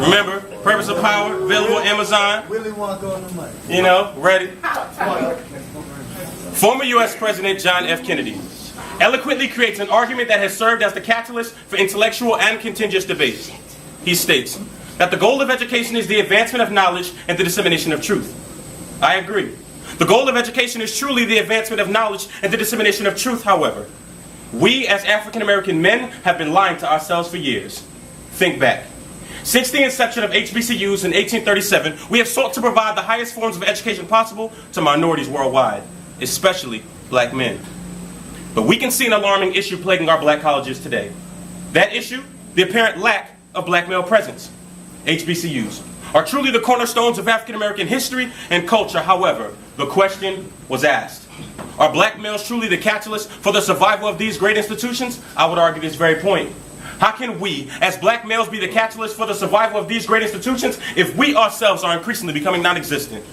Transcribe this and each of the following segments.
Remember, Purpose of Power, available on Amazon. You know, ready. Former U.S. President John F. Kennedy eloquently creates an argument that has served as the catalyst for intellectual and contentious debates. He states that the goal of education is the advancement of knowledge and the dissemination of truth. I agree. The goal of education is truly the advancement of knowledge and the dissemination of truth, however. We as African American men have been lying to ourselves for years. Think back. Since the inception of HBCUs in 1837, we have sought to provide the highest forms of education possible to minorities worldwide, especially black men. But we can see an alarming issue plaguing our black colleges today. That issue, the apparent lack of black male presence. HBCUs are truly the cornerstones of African American history and culture. However, the question was asked, are black males truly the catalyst for the survival of these great institutions? I would argue this very point. How can we, as black males, be the catalyst for the survival of these great institutions if we ourselves are increasingly becoming non-existent?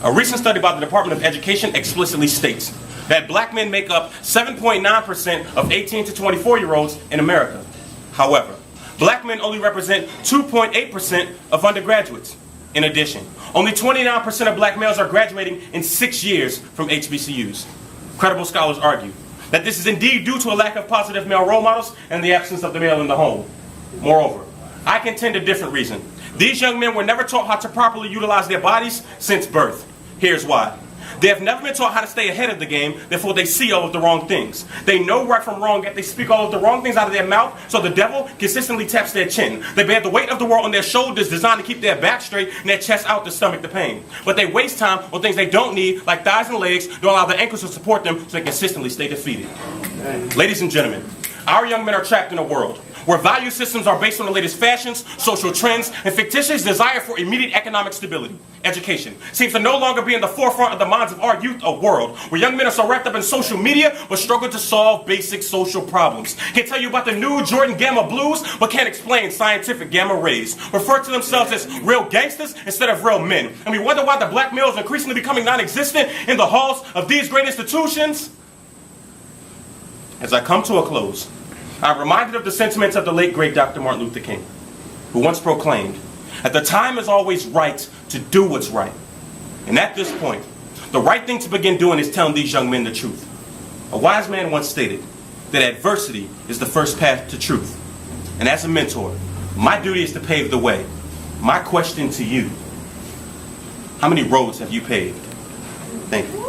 A recent study by the Department of Education explicitly states that black men make up 7.9% of 18 to 24-year-olds in America. However, black men only represent 2.8% of undergraduates. In addition, only 29% of black males are graduating in 6 years from HBCUs. Credible scholars argue that this is indeed due to a lack of positive male role models and the absence of the male in the home. Moreover, I contend a different reason. These young men were never taught how to properly utilize their bodies since birth. Here's why. They have never been taught how to stay ahead of the game, therefore they see all of the wrong things. They know right from wrong, yet they speak all of the wrong things out of their mouth, so the devil consistently taps their chin. They bear the weight of the world on their shoulders, designed to keep their back straight and their chest out to stomach the pain. But they waste time on things they don't need, like thighs and legs, don't allow their ankles to support them, so they consistently stay defeated. Ladies and gentlemen, our young men are trapped in a world where value systems are based on the latest fashions, social trends, and fictitious desire for immediate economic stability. Education seems to no longer be in the forefront of the minds of our youth, a world where young men are so wrapped up in social media but struggle to solve basic social problems. Can tell you about the new Jordan Gamma Blues but can't explain scientific gamma rays. Refer to themselves as real gangsters instead of real men. And we wonder why the black male is increasingly becoming non-existent in the halls of these great institutions. As I come to a close, I'm reminded of the sentiments of the late, great Dr. Martin Luther King, who once proclaimed that the time is always right to do what's right. And at this point, the right thing to begin doing is telling these young men the truth. A wise man once stated that adversity is the first path to truth. And as a mentor, my duty is to pave the way. My question to you, how many roads have you paved? Thank you.